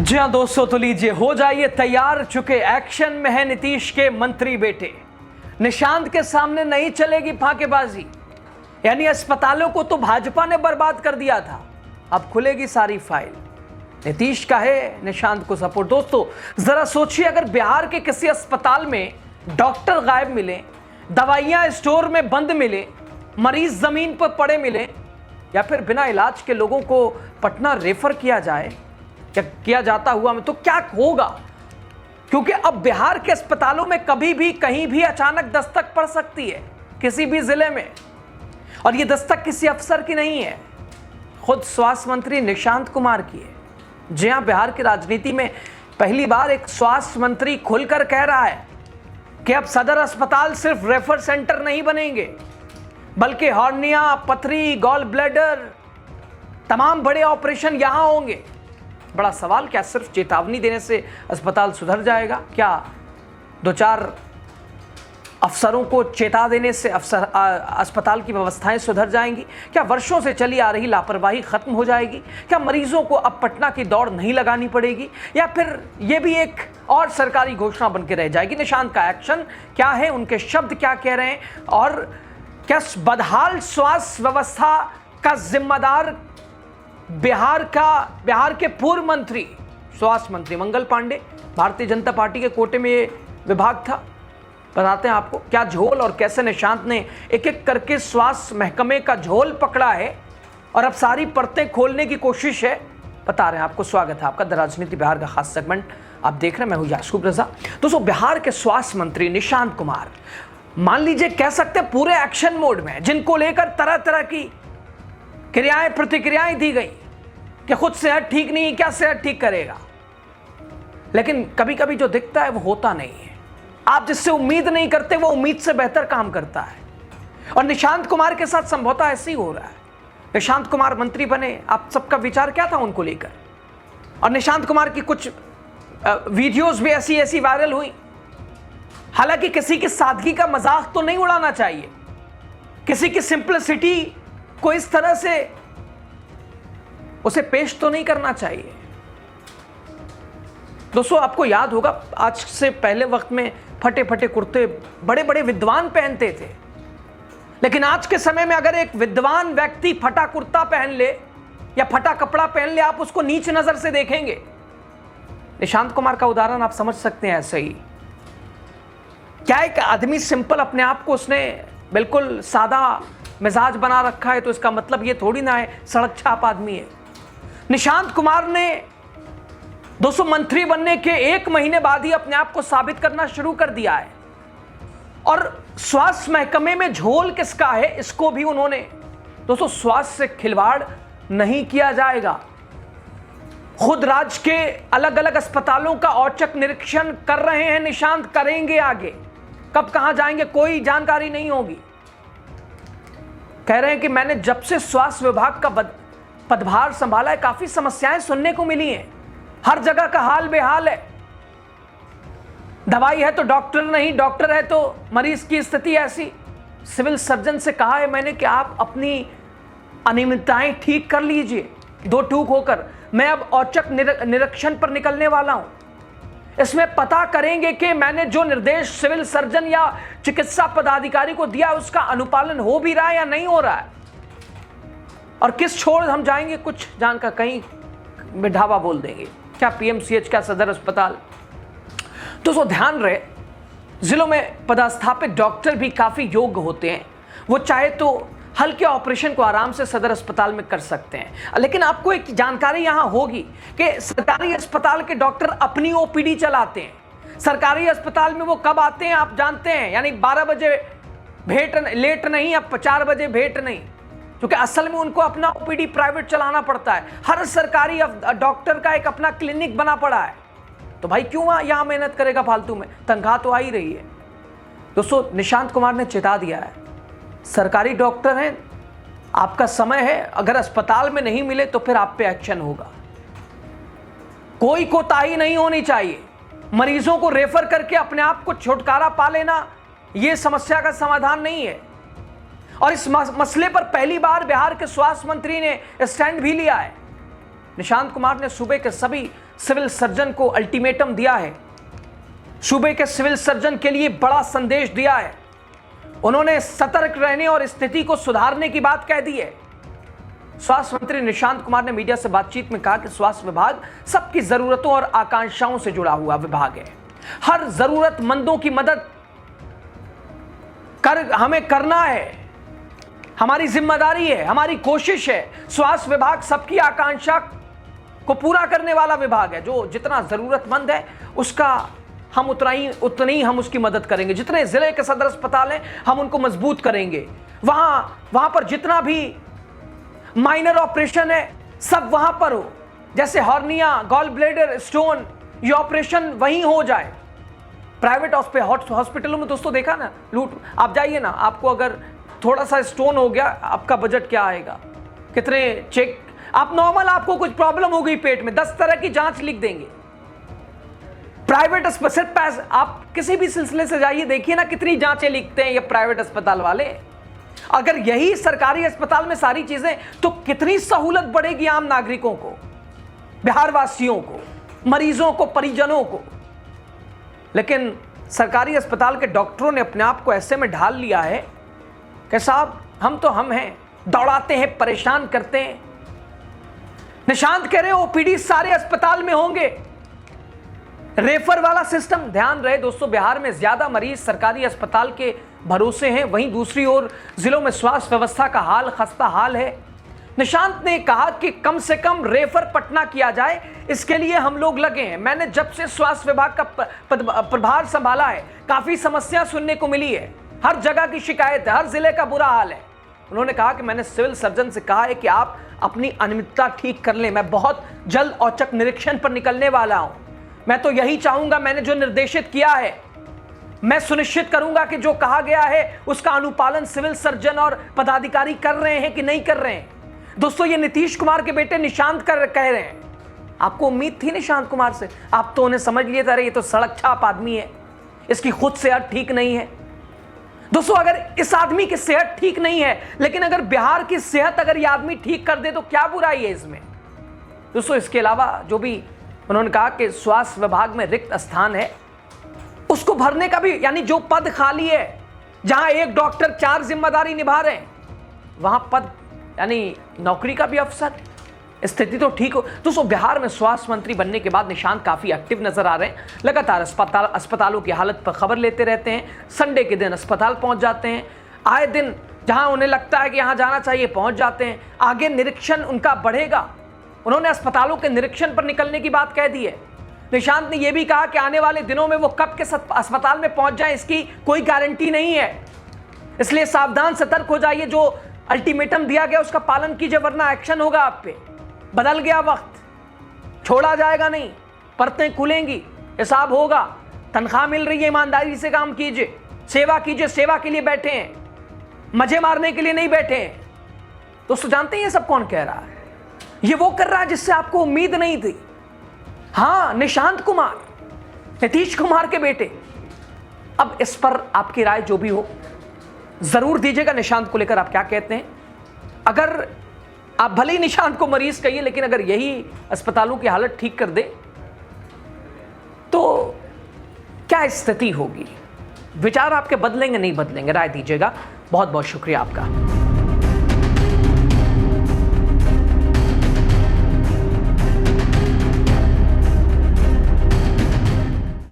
जी हाँ दोस्तों, तो लीजिए हो जाइए तैयार। चुके एक्शन में है नीतीश के मंत्री बेटे। निशांत के सामने नहीं चलेगी फांकेबाजी। यानी अस्पतालों को तो भाजपा ने बर्बाद कर दिया था, अब खुलेगी सारी फाइल। नीतीश का है निशांत को सपोर्ट। दोस्तों जरा सोचिए, अगर बिहार के किसी अस्पताल में डॉक्टर गायब मिले, दवाइयां स्टोर में बंद मिले, मरीज जमीन पर पड़े मिले, या फिर बिना इलाज के लोगों को पटना रेफर किया जाए या किया जाता हुआ में, तो क्या होगा? क्योंकि अब बिहार के अस्पतालों में कभी भी कहीं भी अचानक दस्तक पड़ सकती है, किसी भी जिले में। और यह दस्तक किसी अफसर की नहीं है, खुद स्वास्थ्य मंत्री निशांत कुमार की है। जी हां, बिहार की राजनीति में पहली बार एक स्वास्थ्य मंत्री खुलकर कह रहा है कि अब सदर अस्पताल सिर्फ रेफर सेंटर नहीं बनेंगे, बल्कि हॉर्निया, पथरी, गॉल ब्लैडर, तमाम बड़े ऑपरेशन यहां होंगे। बड़ा सवाल, क्या सिर्फ चेतावनी देने से अस्पताल सुधर जाएगा? क्या दो चार अफसरों को चेता देने से अस्पताल की व्यवस्थाएं सुधर जाएंगी? क्या वर्षों से चली आ रही लापरवाही खत्म हो जाएगी? क्या मरीजों को अब पटना की दौड़ नहीं लगानी पड़ेगी? या फिर यह भी एक और सरकारी घोषणा बनकर रह जाएगी? निशांत का एक्शन क्या है, उनके शब्द क्या कह रहे हैं, और क्या बदहाल स्वास्थ्य व्यवस्था का जिम्मेदार बिहार के पूर्व मंत्री, स्वास्थ्य मंत्री मंगल पांडे, भारतीय जनता पार्टी के कोटे में ये विभाग था। बताते हैं आपको क्या झोल और कैसे निशांत ने एक एक करके स्वास्थ्य महकमे का झोल पकड़ा है और अब सारी परतें खोलने की कोशिश है। बता रहे हैं आपको। स्वागत है आपका द राजनीति बिहार का खास सेगमेंट आप देख रहे हैं। मैं हूं याकूब रजा। दोस्तों, बिहार के स्वास्थ्य मंत्री निशांत कुमार, मान लीजिए कह सकते हैं पूरे एक्शन मोड में, जिनको लेकर तरह तरह की क्रियाएं प्रतिक्रियाएं दी गई कि खुद सेहत ठीक नहीं, क्या सेहत ठीक करेगा। लेकिन कभी कभी जो दिखता है वो होता नहीं है। आप जिससे उम्मीद नहीं करते वो उम्मीद से बेहतर काम करता है, और निशांत कुमार के साथ संभवतः ऐसे ही हो रहा है। निशांत कुमार मंत्री बने, आप सबका विचार क्या था उनको लेकर? और निशांत कुमार की कुछ वीडियोस भी ऐसी वायरल हुई। हालांकि किसी की सादगी का मजाक तो नहीं उड़ाना चाहिए, किसी की सिंपलिसिटी को इस तरह से उसे पेश तो नहीं करना चाहिए। दोस्तों, आपको याद होगा आज से पहले वक्त में फटे फटे कुर्ते बड़े बड़े विद्वान पहनते थे, लेकिन आज के समय में अगर एक विद्वान व्यक्ति फटा कुर्ता पहन ले या फटा कपड़ा पहन ले, आप उसको नीच नजर से देखेंगे। निशांत कुमार का उदाहरण आप समझ सकते हैं। ऐसे ही क्या एक आदमी सिंपल अपने आप को उसने बिल्कुल सादा मिजाज बना रखा है, तो इसका मतलब ये थोड़ी ना है सड़क छाप आदमी है। निशांत कुमार ने 200 मंत्री बनने के 1 महीने बाद ही अपने आप को साबित करना शुरू कर दिया है। और स्वास्थ्य महकमे में झोल किसका है, इसको भी उन्होंने, दोस्तों स्वास्थ्य से खिलवाड़ नहीं किया जाएगा। खुद राज्य के अलग अलग अस्पतालों का औचक निरीक्षण कर रहे हैं निशांत, करेंगे आगे। कब कहां जाएंगे कोई जानकारी नहीं होगी। कह रहे हैं कि मैंने जब से स्वास्थ्य विभाग का पदभार संभाला है, काफी समस्याएं सुनने को मिली हैं। हर जगह का हाल बेहाल है। दवाई है तो डॉक्टर नहीं, डॉक्टर है तो मरीज की स्थिति ऐसी। सिविल सर्जन से कहा है मैंने कि आप अपनी अनियमितताएं ठीक कर लीजिए, 2 टूक होकर। मैं अब औचक निरीक्षण पर निकलने वाला हूं। इसमें पता करेंगे कि मैंने जो निर्देश सिविल सर्जन या चिकित्सा पदाधिकारी को दिया उसका अनुपालन हो भी रहा है या नहीं हो रहा है, और किस छोड़ हम जाएंगे कुछ जानकर कहीं में ढाबा बोल देंगे। क्या पीएमसीएच, क्या सदर अस्पताल। दोस्तों ध्यान रहे, जिलों में पदस्थापित डॉक्टर भी काफी योग्य होते हैं। वो चाहे तो हल्के ऑपरेशन को आराम से सदर अस्पताल में कर सकते हैं। लेकिन आपको एक जानकारी यहां होगी कि सरकारी अस्पताल के डॉक्टर अपनी ओपीडी चलाते हैं। सरकारी अस्पताल में वो कब आते हैं आप जानते हैं? यानी 12 बजे भेंट लेट नहीं, अब 4 बजे भेंट नहीं, क्योंकि असल में उनको अपना ओपीडी प्राइवेट चलाना पड़ता है। हर सरकारी डॉक्टर का एक अपना क्लिनिक बना पड़ा है, तो भाई क्यों यहां मेहनत करेगा फालतू में? तनख्वाह तो आ ही रही है। दोस्तों, निशांत कुमार ने चेता दिया है, सरकारी डॉक्टर हैं, आपका समय है। अगर अस्पताल में नहीं मिले तो फिर आप पे एक्शन होगा। कोई कोताही नहीं होनी चाहिए। मरीजों को रेफर करके अपने आप को छुटकारा पा लेना यह समस्या का समाधान नहीं है। और इस मसले पर पहली बार बिहार के स्वास्थ्य मंत्री ने स्टैंड भी लिया है। निशांत कुमार ने सूबे के सभी सिविल सर्जन को अल्टीमेटम दिया है, सूबे के सिविल सर्जन के लिए बड़ा संदेश दिया है। उन्होंने सतर्क रहने और स्थिति को सुधारने की बात कह दी है। स्वास्थ्य मंत्री निशांत कुमार ने मीडिया से बातचीत में कहा कि स्वास्थ्य विभाग सबकी जरूरतों और आकांक्षाओं से जुड़ा हुआ विभाग है। हर जरूरतमंदों की मदद हमें करना है, हमारी जिम्मेदारी है, हमारी कोशिश है। स्वास्थ्य विभाग सबकी आकांक्षा को पूरा करने वाला विभाग है। जो जितना जरूरतमंद है उसका हम उतनी ही हम उसकी मदद करेंगे। जितने जिले के सदर अस्पताल हैं हम उनको मजबूत करेंगे। वहां पर जितना भी माइनर ऑपरेशन है सब वहां पर हो, जैसे हॉर्निया, गॉल ब्लेडर, स्टोन, ये ऑपरेशन वहीं हो जाए। प्राइवेट हॉस्पिटलों में दोस्तों देखा ना लूट, आप जाइए ना, आपको अगर थोड़ा सा स्टोन हो गया आपका बजट क्या आएगा, कितने चेक, आप नॉर्मल आपको कुछ प्रॉब्लम हो गई पेट में 10 तरह की जांच लिख देंगे। प्राइवेट अस्पताल, आप किसी भी सिलसिले से जाइए, देखिए ना कितनी जांचें लिखते हैं ये प्राइवेट अस्पताल वाले। अगर यही सरकारी अस्पताल में सारी चीजें, तो कितनी सहूलत बढ़ेगी आम नागरिकों को, बिहार वासियों को, मरीजों को, परिजनों को। लेकिन सरकारी अस्पताल के डॉक्टरों ने अपने आप को ऐसे में ढाल लिया है कि साहब हम हैं, दौड़ाते हैं, परेशान करते हैं। निशांत कह रहे ओपीडी सारे अस्पताल में होंगे, रेफर वाला सिस्टम। ध्यान रहे दोस्तों, बिहार में ज्यादा मरीज सरकारी अस्पताल के भरोसे हैं, वहीं दूसरी ओर जिलों में स्वास्थ्य व्यवस्था का हाल खस्ता हाल है। निशांत ने कहा कि कम से कम रेफर पटना किया जाए, इसके लिए हम लोग लगे हैं। मैंने जब से स्वास्थ्य विभाग का प्रभार संभाला है काफी समस्या सुनने को मिली है, हर जगह की शिकायत है, हर जिले का बुरा हाल है। उन्होंने कहा कि मैंने सिविल सर्जन से कहा है कि आप अपनी अनियमितता ठीक कर लें, मैं बहुत जल्द औचक निरीक्षण पर निकलने वाला हूं। मैं तो यही चाहूंगा, मैंने जो निर्देशित किया है मैं सुनिश्चित करूंगा कि जो कहा गया है उसका अनुपालन सिविल सर्जन और पदाधिकारी कर रहे हैं कि नहीं कर रहे हैं। दोस्तों, ये नीतीश कुमार के बेटे निशांत कह रहे हैं। आपको उम्मीद थी निशांत कुमार से? आप तो उन्हें समझ लिए थे, ये तो सड़क छाप आदमी है, इसकी खुद सेहत ठीक नहीं है। दोस्तों, अगर इस आदमी की सेहत ठीक नहीं है, लेकिन अगर बिहार की सेहत अगर यह आदमी ठीक कर दे तो क्या बुराई है इसमें? दोस्तों, इसके अलावा जो भी उन्होंने कहा कि स्वास्थ्य विभाग में रिक्त स्थान है उसको भरने का भी, यानी जो पद खाली है, जहां एक डॉक्टर 4 जिम्मेदारी निभा रहे हैं, वहां पद यानी नौकरी का भी अवसर, स्थिति तो ठीक हो। दोस्तों, बिहार में स्वास्थ्य मंत्री बनने के बाद निशांत काफी एक्टिव नजर आ रहे हैं। लगातार अस्पतालों की हालत पर खबर लेते रहते हैं, संडे के दिन अस्पताल पहुंच जाते हैं, आए दिन जहां उन्हें लगता है कि यहां जाना चाहिए पहुंच जाते हैं। आगे निरीक्षण उनका बढ़ेगा। उन्होंने अस्पतालों के निरीक्षण पर निकलने की बात कह दी है। निशांत ने यह भी कहा कि आने वाले दिनों में वो कब के अस्पताल में पहुंच जाए इसकी कोई गारंटी नहीं है, इसलिए सावधान सतर्क हो जाइए। जो अल्टीमेटम दिया गया उसका पालन कीजिए, वरना एक्शन होगा आप पे। बदल गया वक्त, छोड़ा जाएगा नहीं, परतें खुलेंगी, हिसाब होगा। तनख्वाह मिल रही है, ईमानदारी से काम कीजिए, सेवा कीजिए। सेवा के लिए बैठे हैं, मजे मारने के लिए नहीं बैठे हैं। दोस्तों, जानते हैं ये सब कौन कह रहा है? ये वो कर रहा है जिससे आपको उम्मीद नहीं थी। हाँ, निशांत कुमार, नीतीश कुमार के बेटे। अब इस पर आपकी राय जो भी हो जरूर दीजिएगा। निशांत को लेकर आप क्या कहते हैं? अगर आप भले ही निशांत को मरीज कहिए, लेकिन अगर यही अस्पतालों की हालत ठीक कर दे तो क्या स्थिति होगी? विचार आपके बदलेंगे नहीं बदलेंगे? राय दीजिएगा। बहुत बहुत शुक्रिया आपका।